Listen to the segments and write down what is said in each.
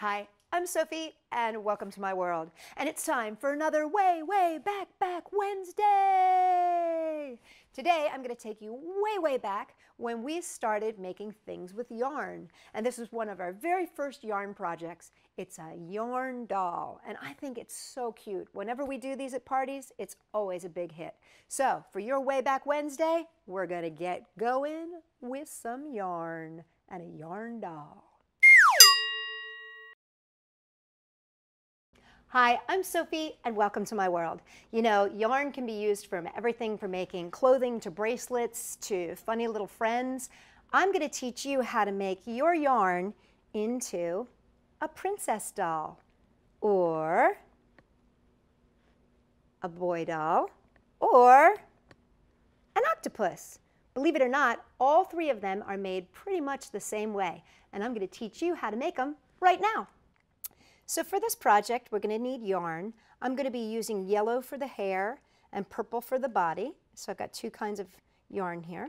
Hi, I'm Sophie, and welcome to my world. And it's time for another Way Back Wednesday! Today, I'm going to take you way back when we started making things with yarn. And this is one of our very first yarn projects. It's a yarn doll, and I think it's so cute. Whenever we do these at parties, it's always a big hit. So, for your Way Back Wednesday, we're going to get going with some yarn and a yarn doll. Hi, I'm Sophie, and welcome to my world. You know, yarn can be used from everything from making clothing to bracelets to funny little friends. I'm going to teach you how to make your yarn into a princess doll, or a boy doll, or an octopus. Believe it or not, all three of them are made pretty much the same way, and I'm going to teach you how to make them right now. So for this project, we're going to need yarn. I'm going to be using yellow for the hair and purple for the body. So I've got two kinds of yarn here.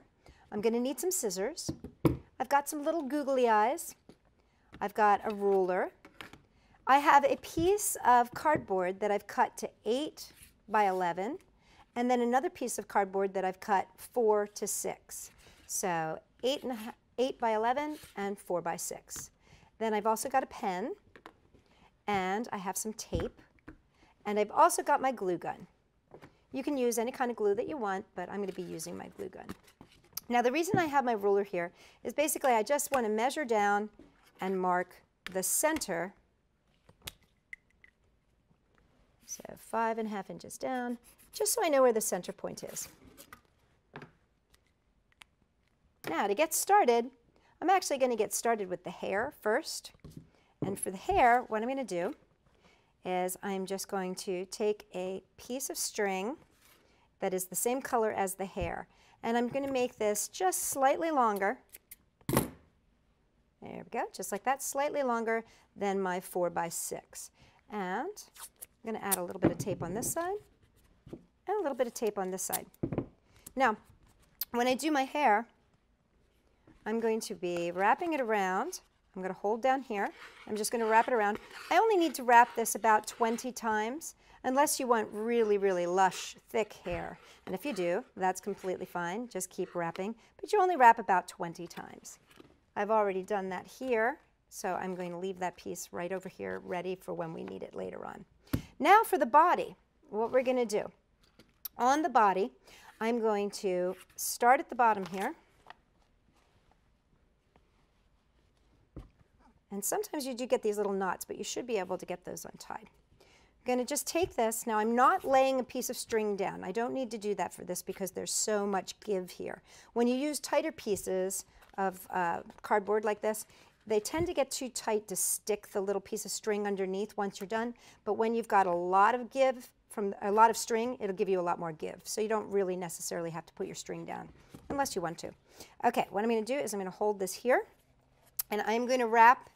I'm going to need some scissors. I've got some little googly eyes. I've got a ruler. I have a piece of cardboard that I've cut to 8 by 11, and then another piece of cardboard that I've cut 4 to 6. So 8 by 11 and 4 by 6. Then I've also got a pen. And I have some tape, and I've also got my glue gun. You can use any kind of glue that you want, but I'm going to be using my glue gun. Now the reason I have my ruler here is basically I just want to measure down and mark the center. So 5.5 inches down, just so I know where the center point is. Now to get started, I'm actually going to get started with the hair first. And for the hair, what I'm going to do is I'm just going to take a piece of string that is the same color as the hair. And I'm going to make this just slightly longer. There we go, just like that, slightly longer than my 4 by 6. And I'm going to add a little bit of tape on this side and a little bit of tape on this side. Now, when I do my hair, I'm going to be wrapping it around. I'm going to hold down here. I'm just going to wrap it around. I only need to wrap this about 20 times, unless you want really lush, thick hair. And if you do, that's completely fine. Just keep wrapping. But you only wrap about 20 times. I've already done that here, so I'm going to leave that piece right over here ready for when we need it later on. Now for the body, what we're going to do. On the body, I'm going to start at the bottom here. And sometimes you do get these little knots, but you should be able to get those untied. I'm going to just take this. Now I'm not laying a piece of string down. I don't need to do that for this because there's so much give here. When you use tighter pieces of cardboard like this, they tend to get too tight to stick the little piece of string underneath once you're done. But when you've got a lot of give from a lot of string, it'll give you a lot more give. So you don't really necessarily have to put your string down unless you want to. Okay, what I'm going to do is I'm going to hold this here, and I'm going to wrap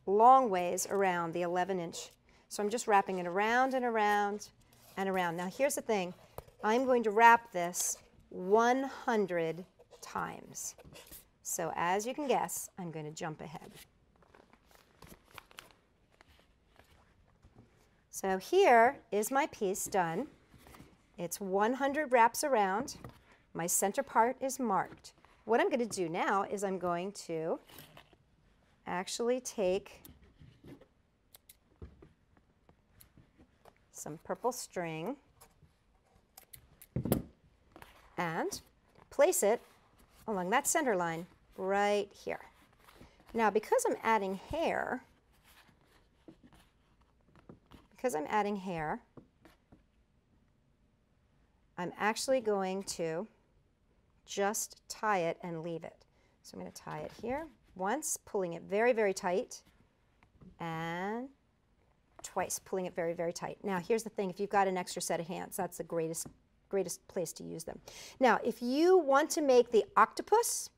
long ways around the 11-inch. So I'm just wrapping it around and around and around. Now here's the thing. I'm going to wrap this 100 times. So as you can guess, I'm going to jump ahead. So here is my piece done. It's 100 wraps around. My center part is marked. What I'm going to do now is I'm going to actually take some purple string and place it along that center line right here. Now because I'm adding hair, I'm actually going to just tie it and leave it. So I'm going to tie it here once, pulling it very tight, and twice, pulling it very tight. Now here's the thing, if you've got an extra set of hands, that's the greatest place to use them. Now if you want to make the octopus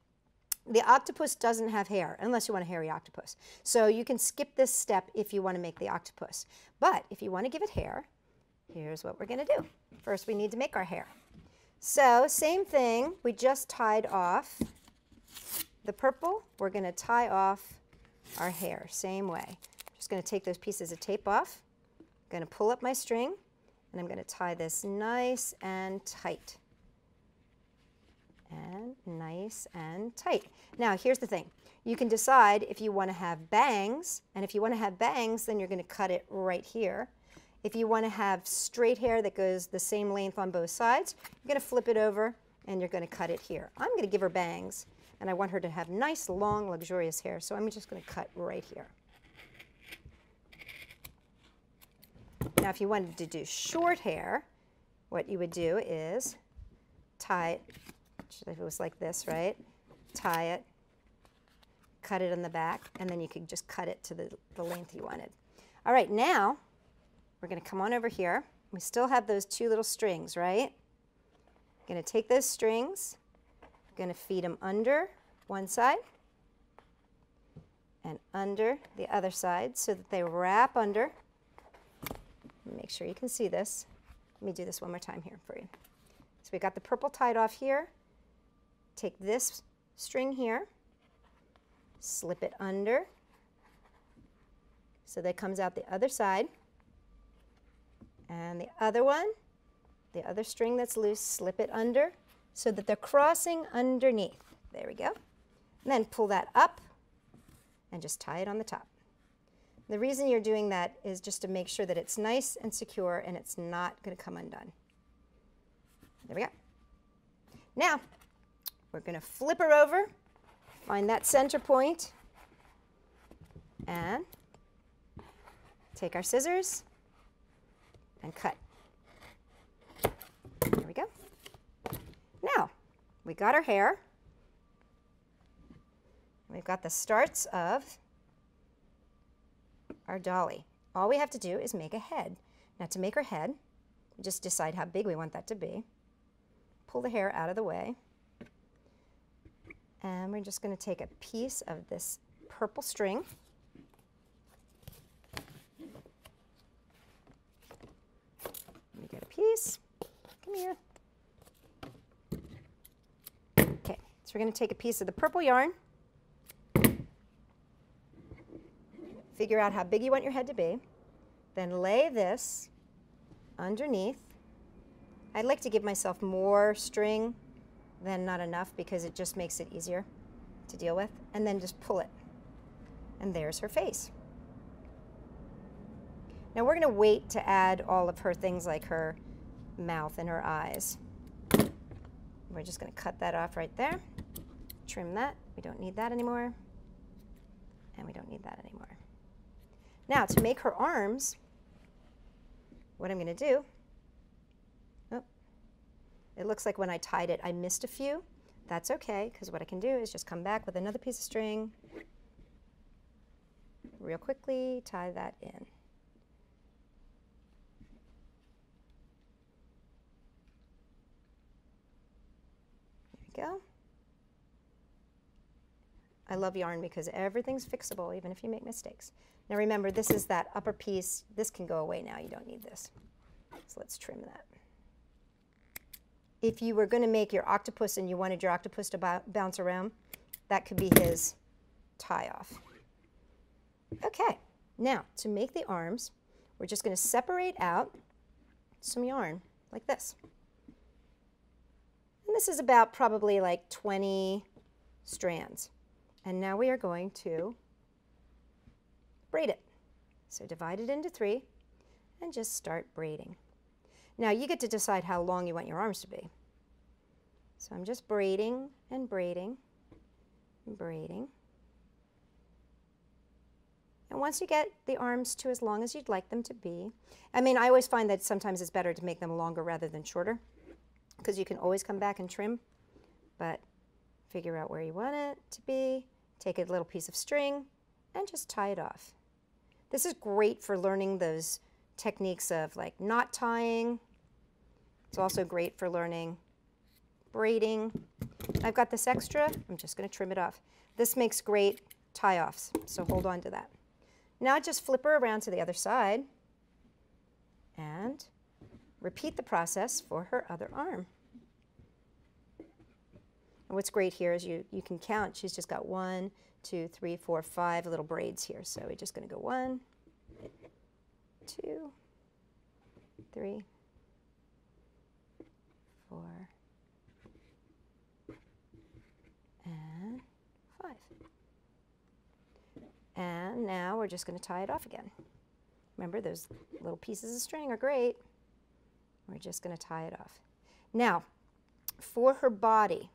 doesn't have hair, unless you want a hairy octopus. So you can skip this step if you want to make the octopus. But if you want to give it hair, here's what we're going to do. First we need to make our hair. So same thing, we just tied off the purple. We're going to tie off our hair, same way. just going to take those pieces of tape off. I'm going to pull up my string, and I'm going to tie this nice and tight. And nice and tight. Now, here's the thing. You can decide if you want to have bangs, and if you want to have bangs, then you're going to cut it right here. If you want to have straight hair that goes the same length on both sides, you're going to flip it over, and you're going to cut it here. I'm going to give her bangs, and I want her to have nice, long, luxurious hair, so I'm just going to cut right here. Now, if you wanted to do short hair, what you would do is tie it. If it was like this, right? Tie it, cut it in the back, and then you could just cut it to the length you wanted. All right, now we're going to come on over here. We still have those two little strings, right? Going to take those strings, going to feed them under one side and under the other side so that they wrap under. Make sure you can see this. Let me do this one more time here for you. So we got the purple tied off here. Take this string here, slip it under so that it comes out the other side. And the other one, the other string that's loose, slip it under so that they're crossing underneath. There we go. And then pull that up and just tie it on the top. The reason you're doing that is just to make sure that it's nice and secure and it's not going to come undone. There we go. Now, we're going to flip her over, find that center point, and take our scissors and cut. There we go. Now, we got our hair. We've got the starts of our dolly. All we have to do is make a head. Now, to make her head, we just decide how big we want that to be. Pull the hair out of the way. And we're just going to take a piece of this purple string. Let me get a piece. Come here. Okay, so we're going to take a piece of the purple yarn. Figure out how big you want your head to be. Then lay this underneath. I'd like to give myself more string than not enough because it just makes it easier to deal with. And then just pull it. And there's her face. Now we're going to wait to add all of her things like her mouth and her eyes. We're just going to cut that off right there. Trim that. We don't need that anymore. And we don't need that anymore. Now to make her arms, what I'm going to do, it looks like when I tied it I missed a few. That's okay, because what I can do is just come back with another piece of string, real quickly tie that in. There we go. I love yarn because everything's fixable, even if you make mistakes. Now remember, this is that upper piece. This can go away now. You don't need this. So let's trim that. If you were going to make your octopus and you wanted your octopus to bounce around, that could be his tie-off. Okay, now to make the arms, we're just going to separate out some yarn like this. And this is about probably like 20 strands. And now we are going to braid it. So divide it into 3 and just start braiding. Now you get to decide how long you want your arms to be. So I'm just braiding and braiding and braiding. And once you get the arms to as long as you'd like them to be, I mean, I always find that sometimes it's better to make them longer rather than shorter because you can always come back and trim, but figure out where you want it to be, take a little piece of string, and just tie it off. This is great for learning those techniques of like knot tying. It's also great for learning braiding. I've got this extra. I'm just going to trim it off. This makes great tie-offs, so hold on to that. Now just flip her around to the other side and repeat the process for her other arm. And what's great here is you can count. She's just got 1, 2, 3, 4, 5 little braids here. So we're just going to go 1, 2, 3, 4, and 5. And now we're just going to tie it off again. Remember, those little pieces of string are great. We're just going to tie it off. Now, for her body,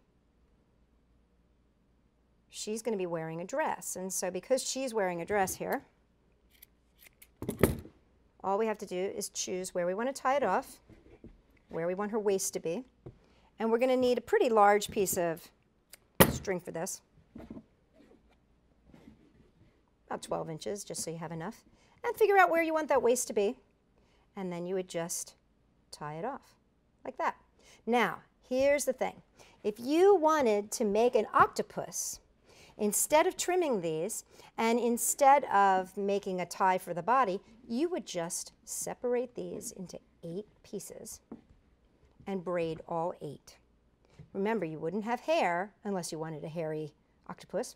she's going to be wearing a dress. And so because she's wearing a dress here, all we have to do is choose where we want to tie it off, where we want her waist to be. And we're going to need a pretty large piece of string for this. About 12 inches, just so you have enough. And figure out where you want that waist to be. And then you would just tie it off, like that. Now, here's the thing. If you wanted to make an octopus, instead of trimming these, and instead of making a tie for the body, you would just separate these into 8 pieces and braid all 8. Remember, you wouldn't have hair unless you wanted a hairy octopus,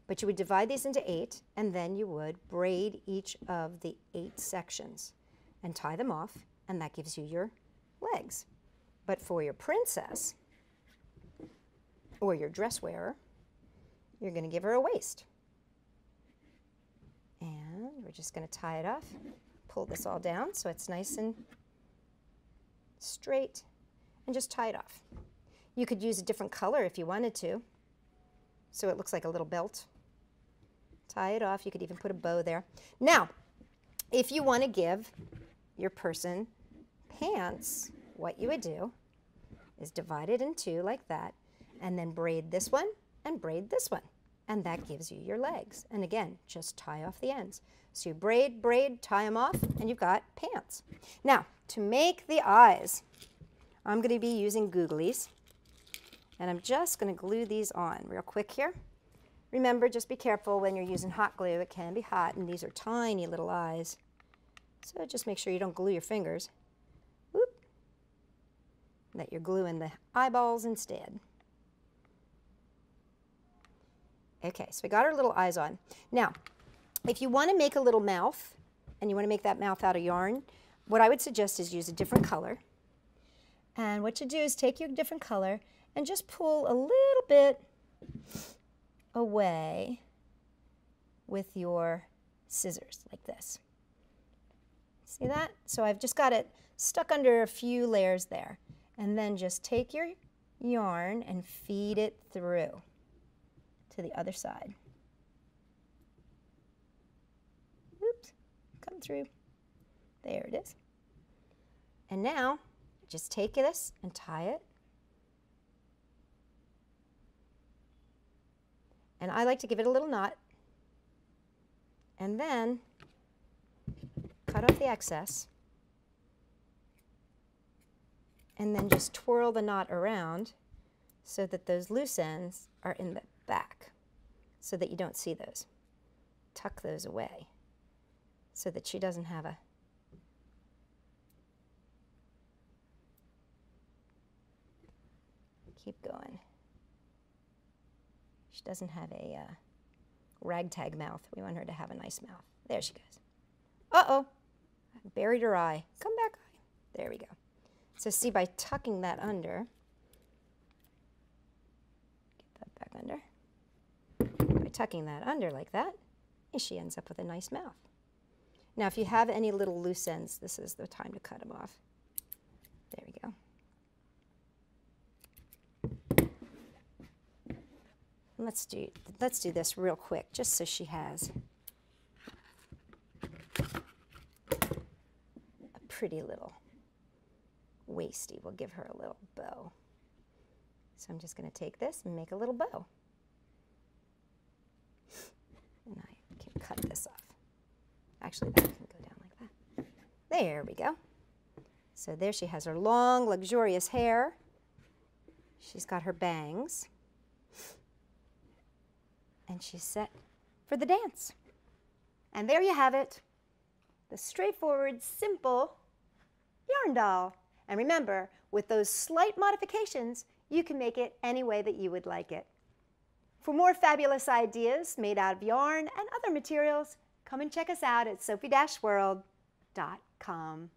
but you would divide these into 8, and then you would braid each of the 8 sections and tie them off, and that gives you your legs. But for your princess or your dress wearer, you're going to give her a waist. And we're just going to tie it off, pull this all down so it's nice and straight, and just tie it off. You could use a different color if you wanted to, so it looks like a little belt. Tie it off. You could even put a bow there. Now, if you want to give your person pants, what you would do is divide it in 2 like that, and then braid this one and braid this one. And that gives you your legs. And again, just tie off the ends. So you braid, braid, tie them off, and you've got pants. Now, to make the eyes, I'm going to be using googlies. And I'm just going to glue these on real quick here. Remember, just be careful when you're using hot glue. It can be hot, and these are tiny little eyes. So just make sure you don't glue your fingers. Whoop. That you're gluing the eyeballs instead. Okay, so we got our little eyes on. Now, if you want to make a little mouth, and you want to make that mouth out of yarn, what I would suggest is use a different color. And what you do is take your different color and just pull a little bit away with your scissors, like this. See that? So I've just got it stuck under a few layers there. And then just take your yarn and feed it through to the other side. Oops, come through. There it is. And now, just take this and tie it. And I like to give it a little knot. And then cut off the excess. And then just twirl the knot around so that those loose ends are in the back so that you don't see those. Tuck those away so that she doesn't have a keep going. She doesn't have a ragtag mouth. We want her to have a nice mouth. There she goes. Uh-oh, I buried her eye. Come back, eye. There we go. So see, by tucking that under, get that back under. By tucking that under like that, she ends up with a nice mouth. Now, if you have any little loose ends, this is the time to cut them off. There we go. Let's do this real quick, just so she has a pretty little waisty. We'll give her a little bow. So I'm just going to take this and make a little bow. And I can cut this off. Actually, that can go down like that. There we go. So there she has her long, luxurious hair. She's got her bangs. And she's set for the dance. And there you have it, the straightforward, simple yarn doll. And remember, with those slight modifications, you can make it any way that you would like it. For more fabulous ideas made out of yarn and other materials, come and check us out at sophie-world.com.